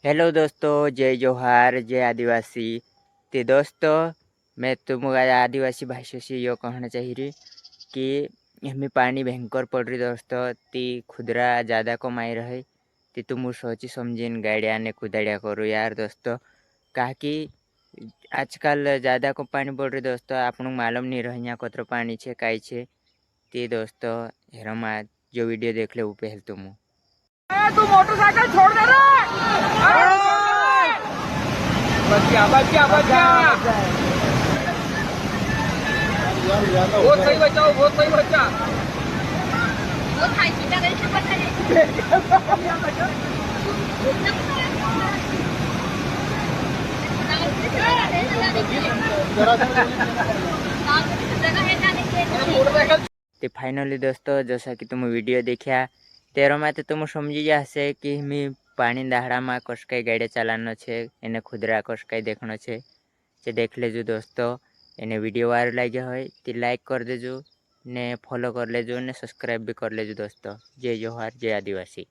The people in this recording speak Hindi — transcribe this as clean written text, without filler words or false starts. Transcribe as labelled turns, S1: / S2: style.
S1: हेलो दोस्तों, जय जोहार, जय आदिवासी। ते दोस्तों, मैं तुमको आदिवासी भाषा से यो कहना चाह रही कि हमें पानी भयंकर पड़ रही दोस्तों। ती खुदरा ज़्यादा कमाई रहे ते तुम सोची समझीन गाड़िया ने खुदाड़िया करो यार दोस्तों। कहा कि आजकल ज़्यादा को पानी पड़ रही दोस्तों, आपको मालूम नहीं रहे यहाँ कतरो पानी छे काई छे। ते दोस्तों हेरमा जो वीडियो देख ले वो पहल तुम
S2: तू मोटरसाइकिल छोड़ दे रे। बच गया बच गया बच गया। बहुत सही बचा, बहुत सही बचा।
S1: ते फाइनली दोस्तों जैसा कि तुम वीडियो देखा तेरो में तो तुम समझी जाशे कि मी पानी दाहड़ा में कशकाई गाड़ी चलानो छे, एने खुदरा कशकाई देखनो छे। जे देख लेजो दोस्तों। एने वीडियो वायरल लगे हो तो लाइक कर देजो ने फॉलो कर लेजो ने सब्सक्राइब भी कर लेजो दोस्तों। जय जोहार, जय आदिवासी।